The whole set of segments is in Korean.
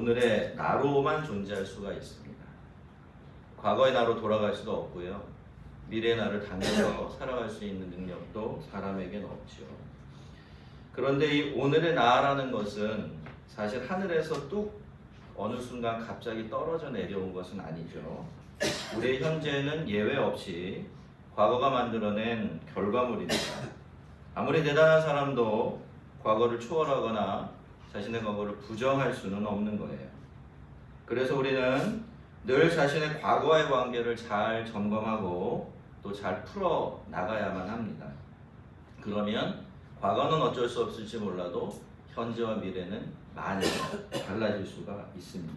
오늘의 나로만 존재할 수가 있습니다. 과거의 나로 돌아갈 수도 없고요. 미래의 나를 당겨서 살아갈 수 있는 능력도 사람에게는 없죠. 그런데 이 오늘의 나라는 것은 사실 하늘에서 뚝 어느 순간 갑자기 떨어져 내려온 것은 아니죠. 우리의 현재는 예외 없이 과거가 만들어낸 결과물입니다. 아무리 대단한 사람도 과거를 초월하거나 자신의 과거를 부정할 수는 없는 거예요. 그래서 우리는 늘 자신의 과거와의 관계를 잘 점검하고 또 잘 풀어 나가야만 합니다. 그러면 과거는 어쩔 수 없을지 몰라도 현재와 미래는 많이 달라질 수가 있습니다.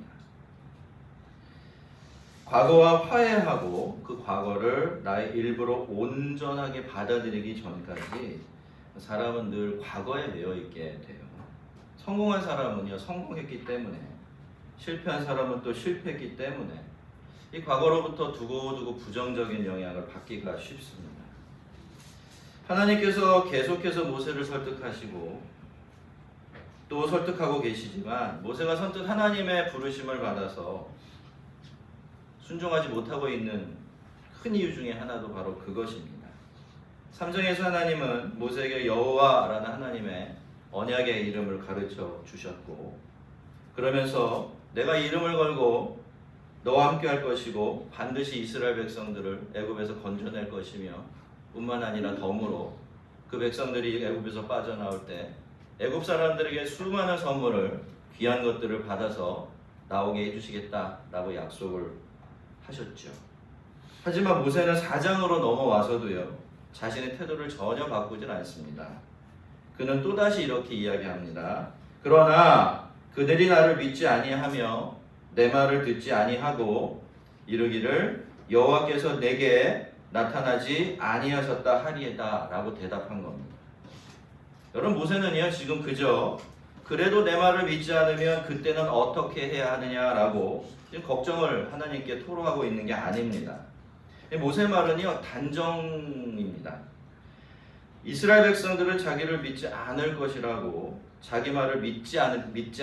과거와 화해하고 그 과거를 나의 일부러 온전하게 받아들이기 전까지 사람은 늘 과거에 매여 있게 돼요. 성공한 사람은요, 성공했기 때문에, 실패한 사람은 또 실패했기 때문에 이 과거로부터 두고두고 부정적인 영향을 받기가 쉽습니다. 하나님께서 계속해서 모세를 설득하시고 또 설득하고 계시지만 모세가 선뜻 하나님의 부르심을 받아서 순종하지 못하고 있는 큰 이유 중에 하나도 바로 그것입니다. 3장에서 하나님은 모세에게 여호와라는 하나님의 언약의 이름을 가르쳐 주셨고, 그러면서 내가 이름을 걸고 너와 함께 할 것이고 반드시 이스라엘 백성들을 애굽에서 건져낼 것이며 뿐만 아니라 덤으로 그 백성들이 애굽에서 빠져나올 때 애굽 사람들에게 수많은 선물을, 귀한 것들을 받아서 나오게 해주시겠다라고 약속을 하셨죠. 하지만 모세는 4장으로 넘어와서도요, 자신의 태도를 전혀 바꾸질 않습니다. 그는 또다시 이렇게 이야기합니다. 그러나 그들이 나를 믿지 아니하며 내 말을 듣지 아니하고 이르기를 여호와께서 내게 나타나지 아니하셨다 하리이다 라고 대답한 겁니다. 여러분, 모세는요 지금 그저 그래도 내 말을 믿지 않으면 그때는 어떻게 해야 하느냐라고 지금 걱정을 하나님께 토로하고 있는 게 아닙니다. 모세의 말은요 단정입니다. 이스라엘 백성들은 자기를 믿지 않을 것이라고, 자기 말을 믿지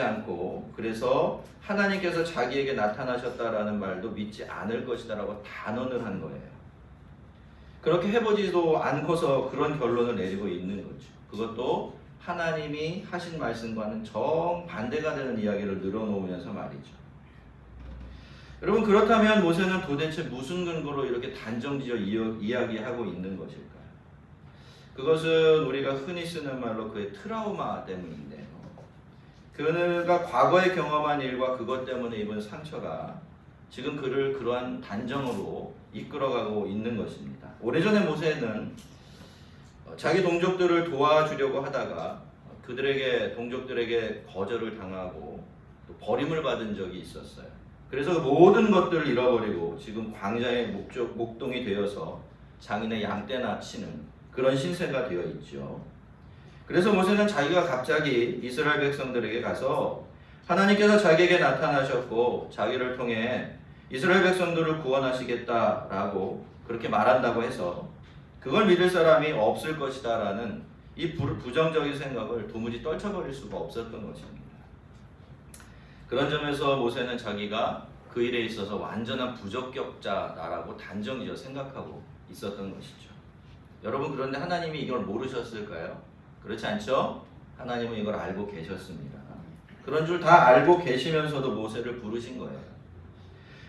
않고, 그래서 하나님께서 자기에게 나타나셨다라는 말도 믿지 않을 것이다라고 단언을 한 거예요. 그렇게 해보지도 않고서 그런 결론을 내리고 있는 거죠. 그것도 하나님이 하신 말씀과는 정반대가 되는 이야기를 늘어놓으면서 말이죠. 여러분, 그렇다면 모세는 도대체 무슨 근거로 이렇게 단정지어 이야기하고 있는 것일까요? 그것은 우리가 흔히 쓰는 말로 그의 트라우마 때문인데요. 그가 과거에 경험한 일과 그것 때문에 입은 상처가 지금 그를 그러한 단정으로 이끌어가고 있는 것입니다. 오래전에 모세는 자기 동족들을 도와주려고 하다가 동족들에게 거절을 당하고 또 버림을 받은 적이 있었어요. 그래서 모든 것들을 잃어버리고 지금 광야의 목동이 되어서 장인의 양떼나 치는 그런 신세가 되어 있죠. 그래서 모세는 자기가 갑자기 이스라엘 백성들에게 가서 하나님께서 자기에게 나타나셨고 자기를 통해 이스라엘 백성들을 구원하시겠다라고 그렇게 말한다고 해서 그걸 믿을 사람이 없을 것이다라는 이 부정적인 생각을 도무지 떨쳐버릴 수가 없었던 것입니다. 그런 점에서 모세는 자기가 그 일에 있어서 완전한 부적격자다라고 단정지어 생각하고 있었던 것이죠. 여러분, 그런데 하나님이 이걸 모르셨을까요? 그렇지 않죠? 하나님은 이걸 알고 계셨습니다. 그런 줄 다 알고 계시면서도 모세를 부르신 거예요.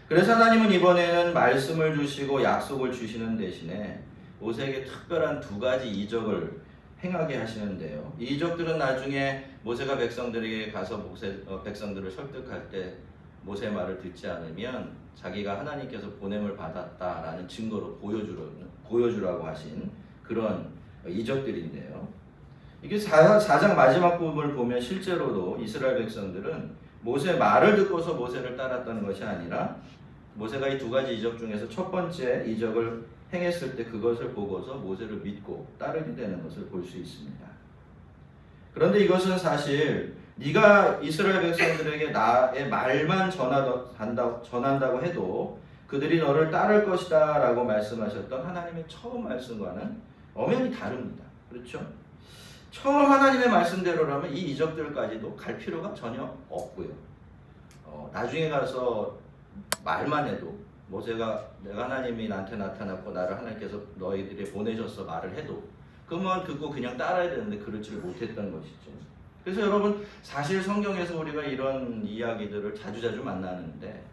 그래서 하나님은 이번에는 말씀을 주시고 약속을 주시는 대신에 모세에게 특별한 2가지 이적을 행하게 하시는데요. 이 이적들은 나중에 모세가 백성들에게 가서 백성들을 설득할 때 모세의 말을 듣지 않으면 자기가 하나님께서 보냄을 받았다라는 증거로 보여주라고 하신 그런 이적들인데요. 이게 4장 마지막 부분을 보면 실제로도 이스라엘 백성들은 모세의 말을 듣고서 모세를 따랐던 것이 아니라 모세가 이 2가지 이적 중에서 첫 번째 이적을 행했을 때 그것을 보고서 모세를 믿고 따르게 되는 것을 볼 수 있습니다. 그런데 이것은 사실 네가 이스라엘 백성들에게 나의 말만 전한다고 해도 그들이 너를 따를 것이다 라고 말씀하셨던 하나님의 처음 말씀과는 엄연히 다릅니다. 그렇죠? 처음 하나님의 말씀대로라면 이 이적들까지도 갈 필요가 전혀 없고요. 나중에 가서 말만 해도 모세가 내가 하나님이 나한테 나타났고 나를 하나님께서 너희들이 보내셔서 말을 해도 그만 듣고 그냥 따라야 되는데 그럴 줄 못했던 것이죠. 그래서 여러분 사실 성경에서 우리가 이런 이야기들을 자주자주 만나는데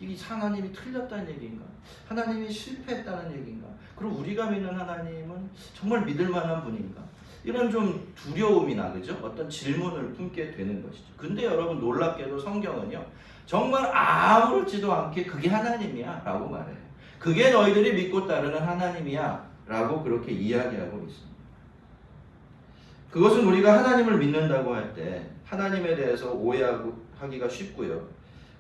이게 하나님이 틀렸다는 얘기인가? 하나님이 실패했다는 얘기인가? 그럼 우리가 믿는 하나님은 정말 믿을 만한 분인가? 이런 좀 두려움이나 그죠? 어떤 질문을 품게 되는 것이죠. 근데 여러분 놀랍게도 성경은요 정말 아무렇지도 않게 그게 하나님이야 라고 말해요. 그게 너희들이 믿고 따르는 하나님이야 라고 그렇게 이야기하고 있습니다. 그것은 우리가 하나님을 믿는다고 할 때 하나님에 대해서 오해하기가 쉽고요.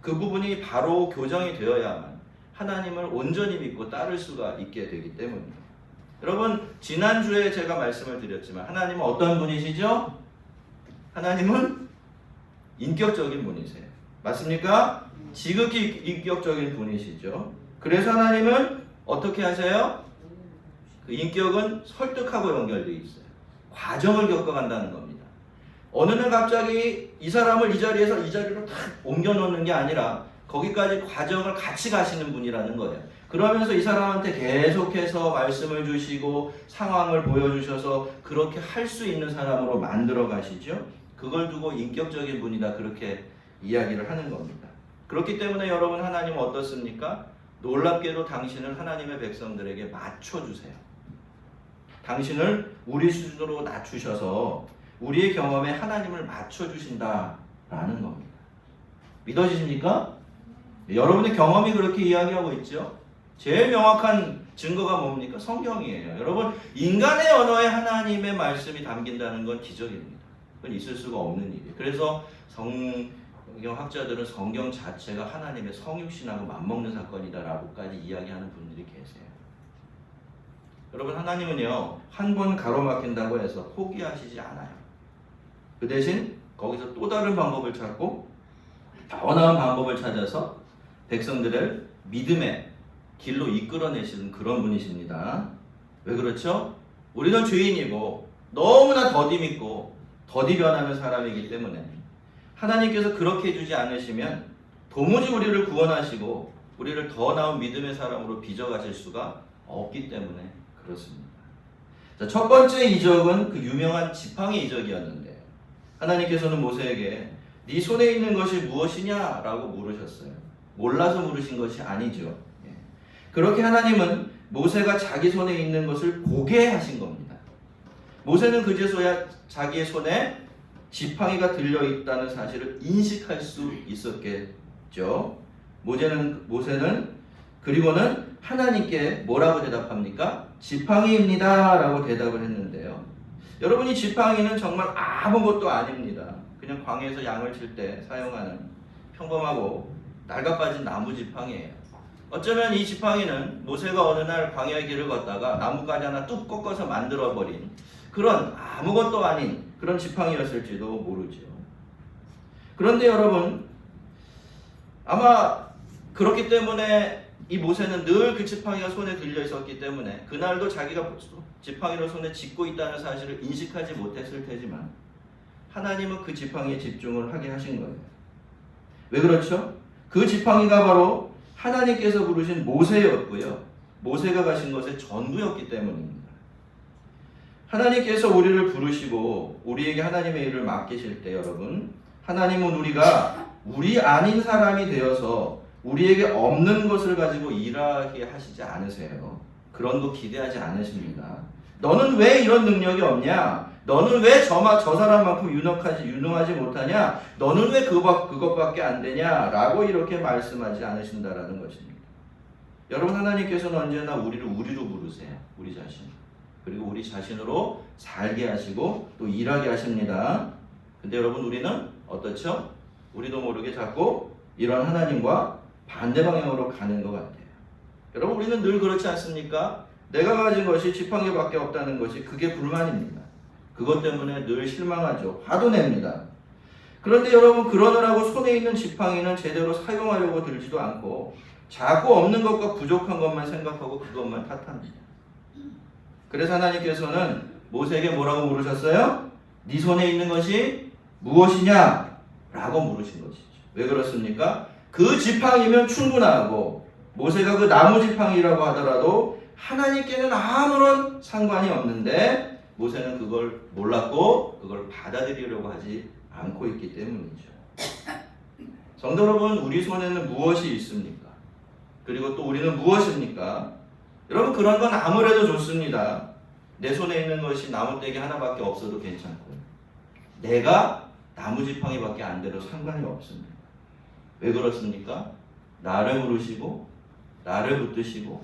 그 부분이 바로 교정이 되어야만 하나님을 온전히 믿고 따를 수가 있게 되기 때문입니다. 여러분 지난주에 제가 말씀을 드렸지만 하나님은 어떤 분이시죠? 하나님은 인격적인 분이세요. 맞습니까? 지극히 인격적인 분이시죠. 그래서 하나님은 어떻게 하세요? 그 인격은 설득하고 연결되어 있어요. 과정을 겪어간다는 겁니다. 어느 날 갑자기 이 사람을 이 자리에서 이 자리로 탁 옮겨놓는 게 아니라 거기까지 과정을 같이 가시는 분이라는 거예요. 그러면서 이 사람한테 계속해서 말씀을 주시고 상황을 보여주셔서 그렇게 할 수 있는 사람으로 만들어 가시죠. 그걸 두고 인격적인 분이다 그렇게 이야기를 하는 겁니다. 그렇기 때문에 여러분 하나님은 어떻습니까? 놀랍게도 당신을 하나님의 백성들에게 맞춰주세요. 당신을 우리 수준으로 낮추셔서 우리의 경험에 하나님을 맞춰주신다라는 겁니다. 믿어지십니까? 여러분의 경험이 그렇게 이야기하고 있죠. 제일 명확한 증거가 뭡니까? 성경이에요. 여러분 인간의 언어에 하나님의 말씀이 담긴다는 건 기적입니다. 그건 있을 수가 없는 일이에요. 그래서 성경학자들은 성경 자체가 하나님의 성육신하고 맞먹는 사건이다라고까지 이야기하는 분들이 계세요. 여러분 하나님은요 한 번 가로막힌다고 해서 포기하시지 않아요. 그 대신 거기서 또 다른 방법을 찾고 더 나은 방법을 찾아서 백성들을 믿음의 길로 이끌어내시는 그런 분이십니다. 왜 그렇죠? 우리는 죄인이고 너무나 더디 믿고 더디 변하는 사람이기 때문에 하나님께서 그렇게 해주지 않으시면 도무지 우리를 구원하시고 우리를 더 나은 믿음의 사람으로 빚어가실 수가 없기 때문에 그렇습니다. 자, 첫 번째 이적은 그 유명한 지팡이 이적이었는데 하나님께서는 모세에게 네 손에 있는 것이 무엇이냐 라고 물으셨어요. 몰라서 물으신 것이 아니죠. 그렇게 하나님은 모세가 자기 손에 있는 것을 보게 하신 겁니다. 모세는 그제서야 자기의 손에 지팡이가 들려있다는 사실을 인식할 수 있었겠죠. 모세는 그리고는 하나님께 뭐라고 대답합니까? 지팡이입니다 라고 대답을 했는데요. 여러분이 지팡이는 정말 아무것도 아닙니다. 그냥 광야에서 양을 칠 때 사용하는 평범하고 낡아빠진 나무 지팡이에요. 어쩌면 이 지팡이는 모세가 어느 날 광야의 길을 걷다가 나무까지 하나 뚝 꺾어서 만들어버린 그런 아무것도 아닌 그런 지팡이였을지도 모르죠. 그런데 여러분 아마 그렇기 때문에 이 모세는 늘 그 지팡이가 손에 들려 있었기 때문에 그날도 자기가 지팡이를 손에 쥐고 있다는 사실을 인식하지 못했을 테지만 하나님은 그 지팡이에 집중을 하게 하신 거예요. 왜 그렇죠? 그 지팡이가 바로 하나님께서 부르신 모세였고요. 모세가 가신 것의 전부였기 때문입니다. 하나님께서 우리를 부르시고 우리에게 하나님의 일을 맡기실 때 여러분 하나님은 우리가 우리 아닌 사람이 되어서 우리에게 없는 것을 가지고 일하게 하시지 않으세요. 그런 거 기대하지 않으십니다. 너는 왜 이런 능력이 없냐? 너는 왜 저 사람만큼 유능하지 못하냐? 너는 왜 그것밖에 안 되냐? 라고 이렇게 말씀하지 않으신다라는 것입니다. 여러분 하나님께서는 언제나 우리를 우리로 부르세요. 우리 자신. 그리고 우리 자신으로 살게 하시고 또 일하게 하십니다. 근데 여러분 우리는 어떻죠? 우리도 모르게 자꾸 이런 하나님과 반대 방향으로 가는 것 같아요. 여러분 우리는 늘 그렇지 않습니까? 내가 가진 것이 지팡이밖에 없다는 것이 그게 불만입니다. 그것 때문에 늘 실망하죠. 화도 냅니다. 그런데 여러분 그러느라고 손에 있는 지팡이는 제대로 사용하려고 들지도 않고 자꾸 없는 것과 부족한 것만 생각하고 그것만 탓합니다. 그래서 하나님께서는 모세에게 뭐라고 물으셨어요? 네 손에 있는 것이 무엇이냐? 라고 물으신 것이죠. 왜 그렇습니까? 그 지팡이면 충분하고 모세가 그 나무 지팡이라고 하더라도 하나님께는 아무런 상관이 없는데 모세는 그걸 몰랐고 그걸 받아들이려고 하지 않고 있기 때문이죠. 성도 여러분, 우리 손에는 무엇이 있습니까? 그리고 또 우리는 무엇입니까? 여러분, 그런 건 아무래도 좋습니다. 내 손에 있는 것이 나무떼기 하나밖에 없어도 괜찮고요. 내가 나무지팡이밖에 안 돼도 상관이 없습니다. 왜 그렇습니까? 나를 부르시고 나를 붙드시고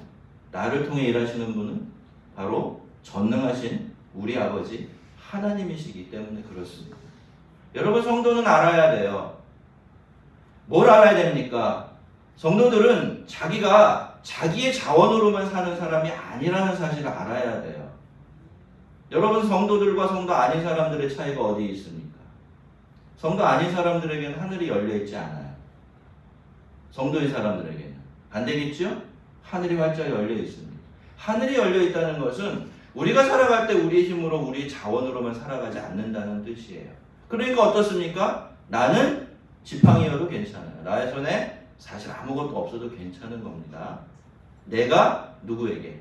나를 통해 일하시는 분은 바로 전능하신 우리 아버지 하나님이시기 때문에 그렇습니다. 여러분, 성도는 알아야 돼요. 뭘 알아야 됩니까? 성도들은 자기가 자기의 자원으로만 사는 사람이 아니라는 사실을 알아야 돼요. 여러분, 성도들과 성도 아닌 사람들의 차이가 어디 있습니까? 성도 아닌 사람들에게는 하늘이 열려있지 않아요. 성도의 사람들에게는 반대겠죠? 하늘이 활짝 열려있습니다. 하늘이 열려있다는 것은 우리가 살아갈 때 우리의 힘으로 우리의 자원으로만 살아가지 않는다는 뜻이에요. 그러니까 어떻습니까? 나는 지팡이여도 괜찮아요. 나의 손에 사실 아무것도 없어도 괜찮은 겁니다. 내가 누구에게?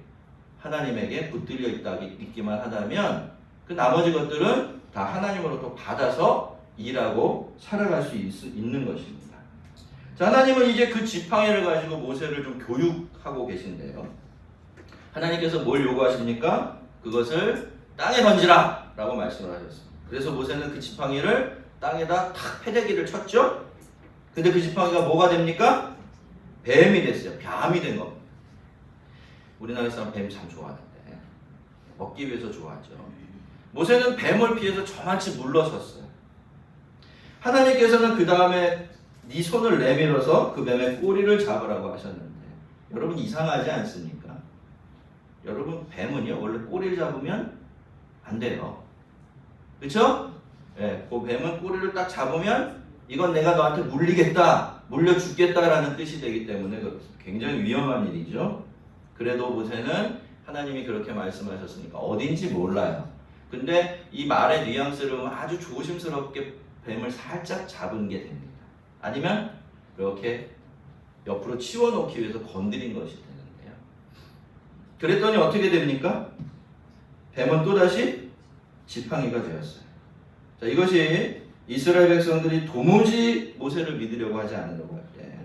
하나님에게 붙들려 있기만 하다면 그 나머지 것들은 다 하나님으로부터 받아서 일하고 살아갈 수 있는 것입니다. 자, 하나님은 이제 그 지팡이를 가지고 모세를 좀 교육하고 계신데요. 하나님께서 뭘 요구하십니까? 그것을 땅에 던지라 라고 말씀을 하셨습니다. 그래서 모세는 그 지팡이를 땅에다 탁 패대기를 쳤죠. 근데 그 지팡이가 뭐가 됩니까? 뱀이 됐어요. 뱀이 된 겁니다. 우리나라 사람 뱀 참 좋아하는데 먹기 위해서 좋아하죠. 모세는 뱀을 피해서 저만치 물러섰어요. 하나님께서는 그 다음에 네 손을 내밀어서 그 뱀의 꼬리를 잡으라고 하셨는데 여러분, 이상하지 않습니까? 여러분, 뱀은요 원래 꼬리를 잡으면 안 돼요. 그렇죠? 네, 그 뱀은 꼬리를 딱 잡으면 이건 내가 너한테 물리겠다, 물려 죽겠다라는 뜻이 되기 때문에 굉장히 위험한 일이죠. 그래도 모세는 하나님이 그렇게 말씀하셨으니까 어딘지 몰라요. 근데 이 말의 뉘앙스를 아주 조심스럽게 뱀을 살짝 잡은 게 됩니다. 아니면 이렇게 옆으로 치워놓기 위해서 건드린 것이 되는데요. 그랬더니 어떻게 됩니까? 뱀은 또다시 지팡이가 되었어요. 자, 이것이 이스라엘 백성들이 도무지 모세를 믿으려고 하지 않으려고 할 때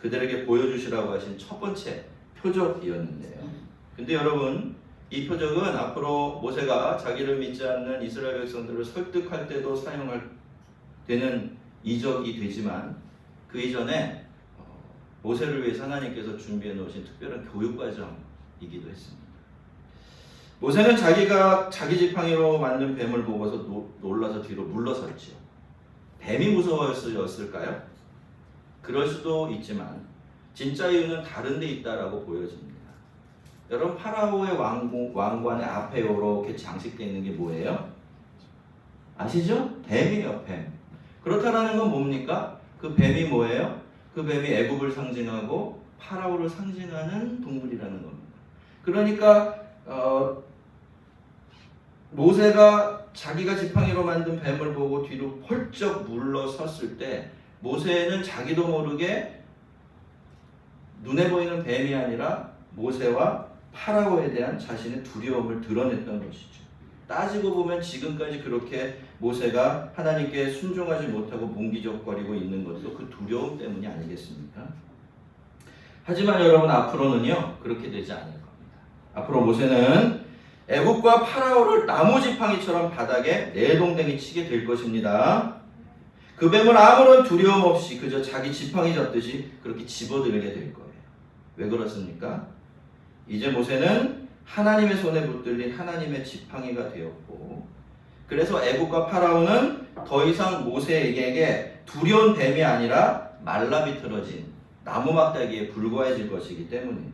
그들에게 보여주시라고 하신 첫 번째 표적이었는데요. 근데 여러분, 이 표적은 앞으로 모세가 자기를 믿지 않는 이스라엘 백성들을 설득할 때도 사용할 되는 이적이 되지만 그 이전에 모세를 위해서 하나님께서 준비해 놓으신 특별한 교육 과정이기도 했습니다. 모세는 자기가 자기 지팡이로 만든 뱀을 보고서 놀라서 뒤로 물러섰죠. 뱀이 무서웠을까요? 그럴 수도 있지만 진짜 이유는 다른 데 있다라고 보여집니다. 여러분, 파라오의 왕관의 앞에 이렇게 장식되어 있는 게 뭐예요? 아시죠? 뱀이에요, 뱀. 그렇다라는 건 뭡니까? 그 뱀이 뭐예요? 그 뱀이 애굽을 상징하고 파라오를 상징하는 동물이라는 겁니다. 그러니까 모세가 자기가 지팡이로 만든 뱀을 보고 뒤로 펄쩍 물러섰을 때 모세는 자기도 모르게 눈에 보이는 뱀이 아니라 모세와 파라오에 대한 자신의 두려움을 드러냈던 것이죠. 따지고 보면 지금까지 그렇게 모세가 하나님께 순종하지 못하고 뭉기적거리고 있는 것도 그 두려움 때문이 아니겠습니까? 하지만 여러분, 앞으로는요 그렇게 되지 않을 겁니다. 앞으로 모세는 애국과 파라오를 나무지팡이처럼 바닥에 내동댕이 치게 될 것입니다. 그 뱀을 아무런 두려움 없이 그저 자기 지팡이 잡듯이 그렇게 집어들게 될 거예요. 왜 그렇습니까? 이제 모세는 하나님의 손에 붙들린 하나님의 지팡이가 되었고, 그래서 애국과 파라오는 더 이상 모세에게 두려운 뱀이 아니라 말라비틀어진 나무 막대기에 불과해질 것이기 때문입니다.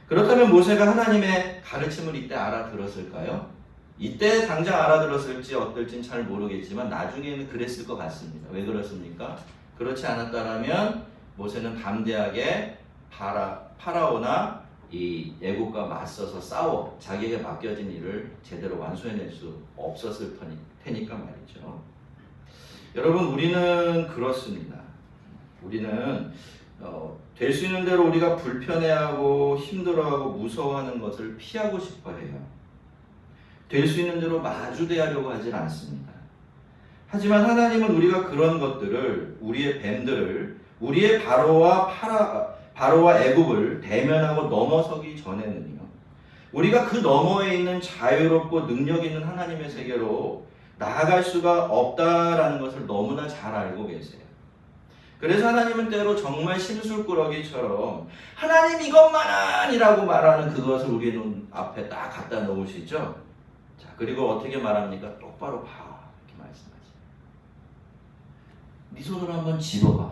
그렇다면 모세가 하나님의 가르침을 이때 알아들었을까요? 이때 당장 알아들었을지 어떨지는 잘 모르겠지만 나중에는 그랬을 것 같습니다. 왜 그렇습니까? 그렇지 않았다면 모세는 담대하게 파라오나 이 애국과 맞서서 싸워 자기에게 맡겨진 일을 제대로 완수해낼 수 없었을 테니까 말이죠. 여러분, 우리는 그렇습니다. 우리는 될 수 있는 대로 우리가 불편해하고 힘들어하고 무서워하는 것을 피하고 싶어 해요. 될 수 있는 대로 마주대하려고 하질 않습니다. 하지만 하나님은 우리가 그런 것들을, 우리의 뱀들을, 우리의 바로와 애굽을 대면하고 넘어서기 전에는요, 우리가 그 너머에 있는 자유롭고 능력 있는 하나님의 세계로 나아갈 수가 없다라는 것을 너무나 잘 알고 계세요. 그래서 하나님은 때로 정말 심술꾸러기처럼 하나님 이것만이라고 말하는 그것을 우리 눈 앞에 딱 갖다 놓으시죠. 자, 그리고 어떻게 말합니까? 똑바로 봐. 이렇게 말씀하시죠. 네 손으로 한번 집어봐.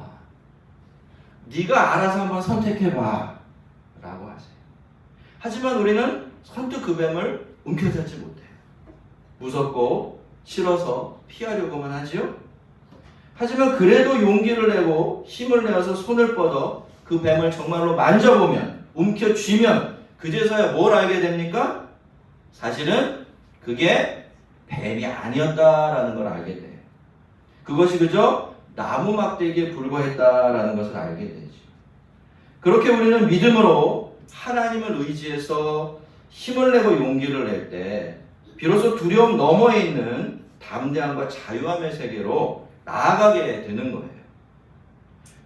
네가 알아서 한번 선택해봐. 라고 하세요. 하지만 우리는 선뜻 그 뱀을 움켜잡지 못해요. 무섭고 싫어서 피하려고만 하지요. 하지만 그래도 용기를 내고 힘을 내어서 손을 뻗어 그 뱀을 정말로 만져보면, 움켜쥐면 그제서야 뭘 알게 됩니까? 사실은 그게 뱀이 아니었다라는 걸 알게 돼요. 그것이 그저 나무 막대기에 불과했다라는 것을 알게 되죠. 그렇게 우리는 믿음으로 하나님을 의지해서 힘을 내고 용기를 낼 때 비로소 두려움 너머에 있는 담대함과 자유함의 세계로 나아가게 되는 거예요.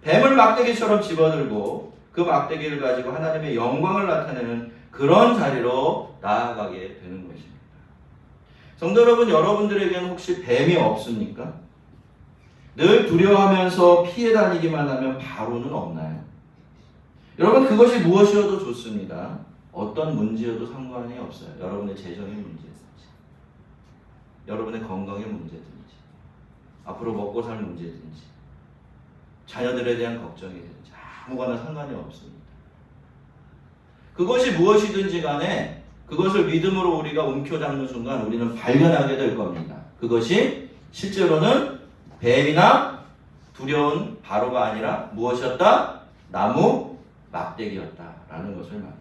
뱀을 막대기처럼 집어들고 그 막대기를 가지고 하나님의 영광을 나타내는 그런 자리로 나아가게 되는 것입니다. 성도 여러분, 여러분들에게는 혹시 뱀이 없습니까? 늘 두려워하면서 피해 다니기만 하면 바로는 없나요? 여러분, 그것이 무엇이어도 좋습니다. 어떤 문제여도 상관이 없어요. 여러분의 재정의 문제든지, 여러분의 건강의 문제든지, 앞으로 먹고 살 문제든지, 자녀들에 대한 걱정이든지 아무거나 상관이 없습니다. 그것이 무엇이든지 간에 그것을 믿음으로 우리가 움켜잡는 순간 우리는 발견하게 될 겁니다. 그것이 실제로는 뱀이나 두려운 바로가 아니라 무엇이었다? 나무 막대기였다라는 것을 말이죠.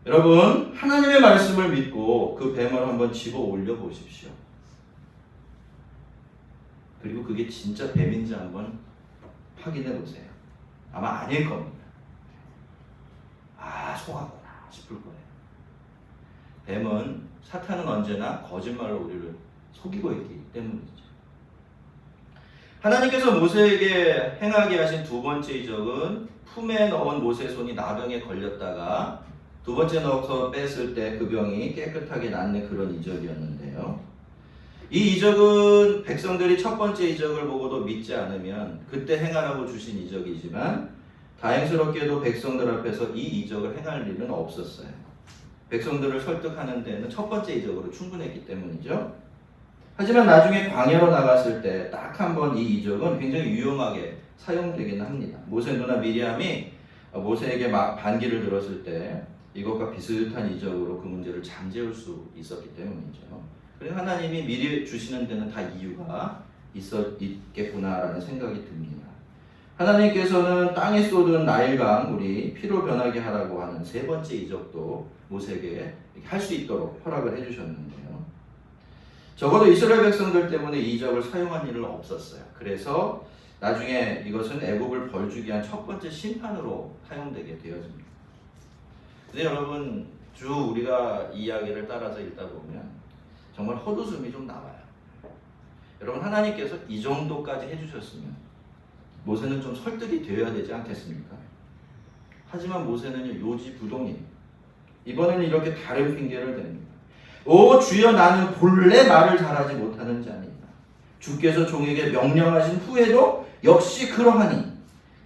여러분, 하나님의 말씀을 믿고 그 뱀을 한번 집어 올려 보십시오. 그리고 그게 진짜 뱀인지 한번 확인해 보세요. 아마 아닐 겁니다. 아, 속았구나 싶을 거예요. 뱀은, 사탄은 언제나 거짓말로 우리를 속이고 있기 때문이죠. 하나님께서 모세에게 행하게 하신 두 번째 이적은 품에 넣은 모세의 손이 나병에 걸렸다가 두 번째 넣어서 뺐을 때 그 병이 깨끗하게 낫는 그런 이적이었는데요. 이 이적은 백성들이 첫 번째 이적을 보고도 믿지 않으면 그때 행하라고 주신 이적이지만 다행스럽게도 백성들 앞에서 이 이적을 행할 일은 없었어요. 백성들을 설득하는 데는 첫 번째 이적으로 충분했기 때문이죠. 하지만 나중에 광야로 나갔을 때 딱 한 번 이 이적은 굉장히 유용하게 사용되긴 합니다. 모세 누나 미리암이 모세에게 반기를 들었을 때 이것과 비슷한 이적으로 그 문제를 잠재울 수 있었기 때문이죠. 그래서 하나님이 미리 주시는 데는 다 이유가 있겠구나라는 생각이 듭니다. 하나님께서는 땅에 쏟은 나일강 물이 피로 변하게 하라고 하는 세 번째 이적도 모세에게 할 수 있도록 허락을 해주셨는데요. 적어도 이스라엘 백성들 때문에 이 이적을 사용한 일은 없었어요. 그래서 나중에 이것은 애굽을 벌주기 위한 첫 번째 심판으로 사용되게 되어집니다. 근데 여러분, 우리가 이야기를 따라서 읽다 보면 정말 헛웃음이 좀 나와요. 여러분, 하나님께서 이 정도까지 해주셨으면 모세는 좀 설득이 되어야 되지 않겠습니까? 하지만 모세는 요지부동이에요. 이번에는 이렇게 다른 핑계를 댑니다. 오 주여, 나는 본래 말을 잘하지 못하는 자니이다. 주께서 종에게 명령하신 후에도 역시 그러하니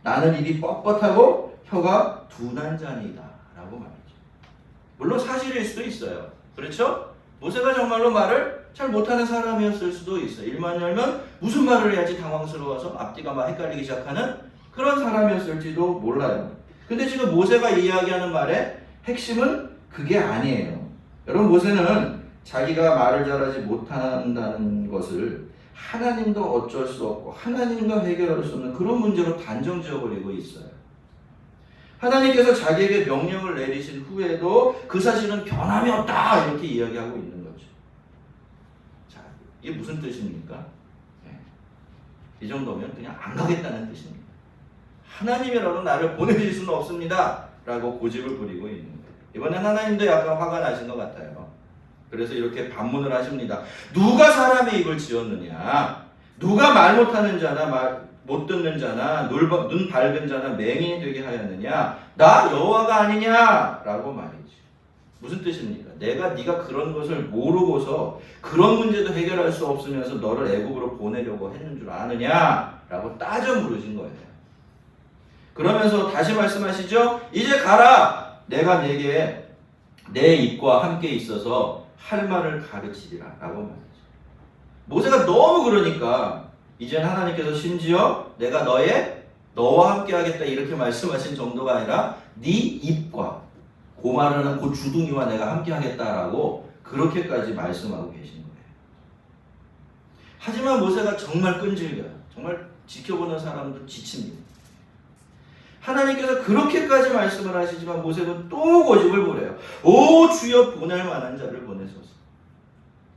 나는 입이 뻣뻣하고 혀가 둔한 자니이다 라고 말이죠. 물론 사실일 수도 있어요. 그렇죠? 모세가 정말로 말을 잘 못하는 사람이었을 수도 있어요. 일만 열면 무슨 말을 해야지 당황스러워서 앞뒤가 막 헷갈리기 시작하는 그런 사람이었을지도 몰라요. 근데 지금 모세가 이야기하는 말의 핵심은 그게 아니에요. 여러분, 모세는 자기가 말을 잘하지 못한다는 것을 하나님도 어쩔 수 없고 하나님과 해결할 수 없는 그런 문제로 단정 지어버리고 있어요. 하나님께서 자기에게 명령을 내리신 후에도 그 사실은 변함이 없다 이렇게 이야기하고 있는 거죠. 자, 이게 무슨 뜻입니까? 이 정도면 그냥 안 가겠다는 뜻입니다. 하나님이라도 나를 보내실 수는 없습니다 라고 고집을 부리고 있는 거예요. 이번엔 하나님도 약간 화가 나신 것 같아요. 그래서 이렇게 반문을 하십니다. 누가 사람의 입을 지었느냐? 누가 말 못하는 자나 말 못 듣는 자나 눈 밝은 자나 맹인이 되게 하였느냐? 나 여호와가 아니냐? 라고 말이죠. 무슨 뜻입니까? 네가 그런 것을 모르고서 그런 문제도 해결할 수 없으면서 너를 애굽으로 보내려고 했는 줄 아느냐? 라고 따져 물으신 거예요. 그러면서 다시 말씀하시죠. 이제 가라. 내가 내게 내 입과 함께 있어서 할 말을 가르치리라 라고 말이죠. 모세가 너무 그러니까 이젠 하나님께서 심지어 내가 너와 함께 하겠다 이렇게 말씀하신 정도가 아니라 네 입과 고마르는 그 주둥이와 내가 함께 하겠다라고 그렇게까지 말씀하고 계신 거예요. 하지만 모세가 정말 끈질겨요. 정말 지켜보는 사람도 지칩니다. 하나님께서 그렇게까지 말씀을 하시지만 모세는 또 고집을 부려요. 오 주여 보낼 만한 자를 보내소서.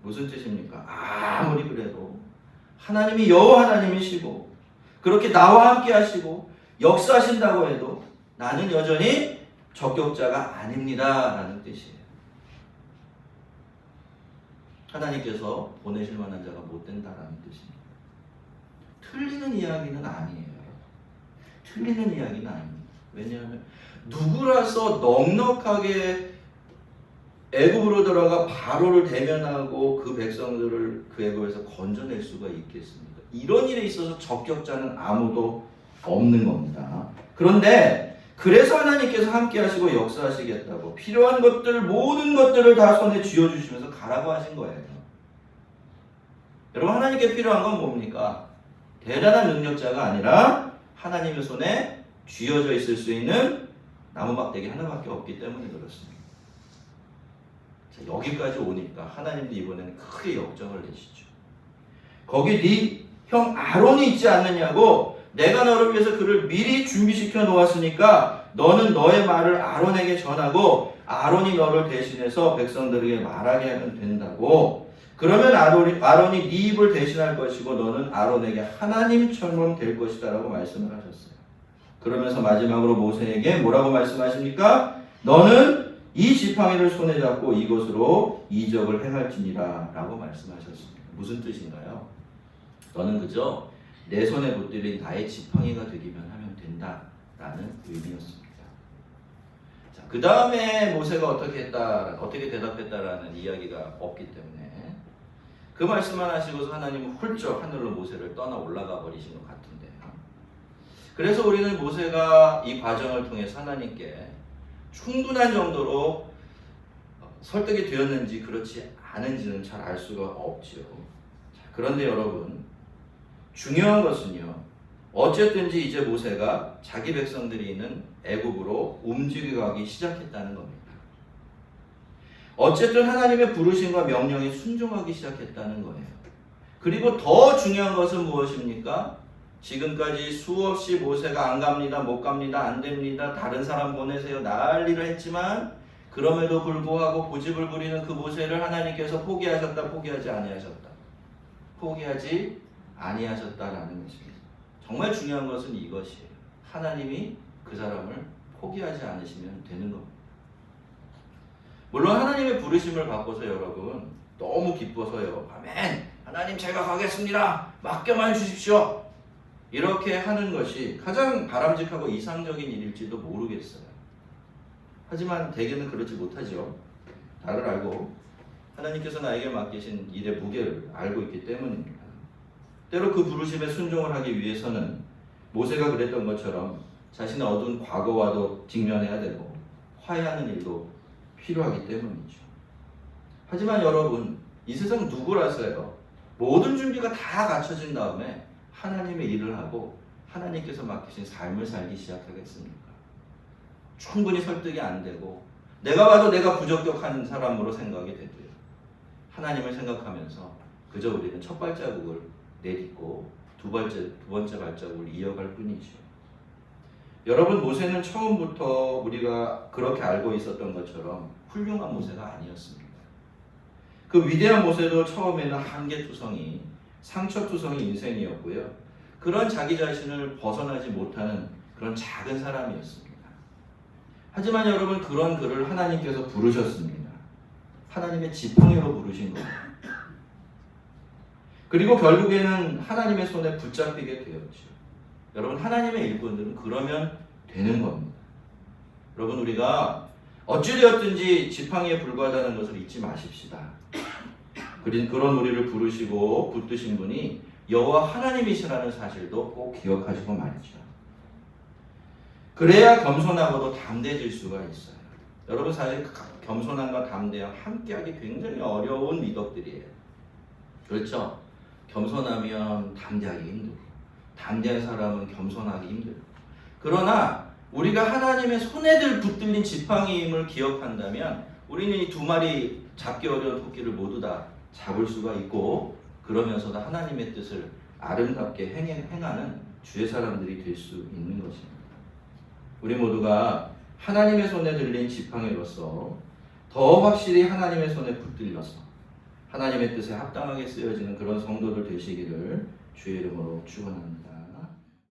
무슨 뜻입니까? 아무리 그래도 하나님이 여호와 하나님이시고 그렇게 나와 함께 하시고 역사하신다고 해도 나는 여전히 적격자가 아닙니다 라는 뜻이에요. 하나님께서 보내실 만한 자가 못 된다라는 뜻입니다. 틀리는 이야기는 아니에요. 틀리는 이야기는 아닙니다. 왜냐하면 누구라서 넉넉하게 애굽으로 들어가 바로를 대면하고 그 백성들을 그 애굽에서 건져낼 수가 있겠습니까? 이런 일에 있어서 적격자는 아무도 없는 겁니다. 그런데 그래서 하나님께서 함께 하시고 역사하시겠다고 필요한 것들 모든 것들을 다 손에 쥐어주시면서 가라고 하신 거예요. 여러분 하나님께 필요한 건 뭡니까? 대단한 능력자가 아니라 하나님의 손에 쥐어져 있을 수 있는 나무막대기 하나밖에 없기 때문에 그렇습니다. 자, 여기까지 오니까 하나님도 이번에는 크게 역정을 내시죠. 거기 네 형 아론이 있지 않느냐고 내가 너를 위해서 그를 미리 준비시켜 놓았으니까 너는 너의 말을 아론에게 전하고 아론이 너를 대신해서 백성들에게 말하게 하면 된다고. 그러면 아론이 네 입을 대신할 것이고 너는 아론에게 하나님처럼 될 것이다 라고 말씀을 하셨어요. 그러면서 마지막으로 모세에게 뭐라고 말씀하십니까? 너는 이 지팡이를 손에 잡고 이곳으로 이적을 행할지니라 라고 말씀하셨습니다. 무슨 뜻인가요? 너는 그저 내 손에 붙들린 나의 지팡이가 되기만 하면 된다라는 의미였습니다. 자, 그 다음에 모세가 어떻게 대답했다라는 이야기가 없기 때문에 그 말씀만 하시고서 하나님은 훌쩍 하늘로 모세를 떠나 올라가 버리신 것 같은데요. 그래서 우리는 모세가 이 과정을 통해서 하나님께 충분한 정도로 설득이 되었는지 그렇지 않은지는 잘 알 수가 없지요. 그런데 여러분 중요한 것은요. 어쨌든지 이제 모세가 자기 백성들이 있는 애굽으로 움직여가기 시작했다는 겁니다. 어쨌든 하나님의 부르심과 명령에 순종하기 시작했다는 거예요. 그리고 더 중요한 것은 무엇입니까? 지금까지 수없이 모세가 안 갑니다, 못 갑니다, 안 됩니다, 다른 사람 보내세요 난리를 했지만 그럼에도 불구하고 고집을 부리는 그 모세를 하나님께서 포기하셨다, 포기하지 아니하셨다. 포기하지 아니하셨다라는 것입니다. 정말 중요한 것은 이것이에요. 하나님이 그 사람을 포기하지 않으시면 되는 겁니다. 물론 하나님의 부르심을 받고서 여러분 너무 기뻐서요. 아멘! 하나님 제가 가겠습니다. 맡겨만 주십시오. 이렇게 하는 것이 가장 바람직하고 이상적인 일일지도 모르겠어요. 하지만 대개는 그렇지 못하죠. 나를 알고 하나님께서 나에게 맡기신 일의 무게를 알고 있기 때문입니다. 때로 그 부르심에 순종을 하기 위해서는 모세가 그랬던 것처럼 자신의 어두운 과거와도 직면해야 되고 화해하는 일도 필요하기 때문이죠. 하지만 여러분 이 세상 누구라서요 모든 준비가 다 갖춰진 다음에 하나님의 일을 하고 하나님께서 맡기신 삶을 살기 시작하겠습니까? 충분히 설득이 안 되고 내가 봐도 내가 부적격한 사람으로 생각이 되고요. 하나님을 생각하면서 그저 우리는 첫 발자국을 내딛고 두 번째 발자국을 이어갈 뿐이죠. 여러분 모세는 처음부터 우리가 그렇게 알고 있었던 것처럼 훌륭한 모세가 아니었습니다. 그 위대한 모세도 처음에는 한계투성이 상처투성이 인생이었고요. 그런 자기 자신을 벗어나지 못하는 그런 작은 사람이었습니다. 하지만 여러분, 그런 그를 하나님께서 부르셨습니다. 하나님의 지팡이로 부르신 겁니다. 그리고 결국에는 하나님의 손에 붙잡히게 되었죠. 여러분, 하나님의 일꾼들은 그러면 되는 겁니다. 여러분, 우리가 어찌되었든지 지팡이에 불과하다는 것을 잊지 마십시다. 그런 우리를 부르시고 붙드신 분이 여호와 하나님이시라는 사실도 꼭 기억하시고 말이죠. 그래야 겸손하고도 담대해질 수가 있어요. 여러분, 사실 겸손함과 담대함 함께하기 굉장히 어려운 미덕들이에요. 그렇죠? 겸손하면 담대하기 힘들고, 담대한 사람은 겸손하기 힘들고. 그러나 우리가 하나님의 손에 붙들린 지팡이임을 기억한다면 우리는 이 두 마리 잡기 어려운 토끼를 모두 다 잡을 수가 있고, 그러면서도 하나님의 뜻을 아름답게 행하는 주의 사람들이 될 수 있는 것입니다. 우리 모두가 하나님의 손에 들린 지팡이로서 더 확실히 하나님의 손에 붙들려서 하나님의 뜻에 합당하게 쓰여지는 그런 성도들 되시기를 주의 이름으로 축원합니다.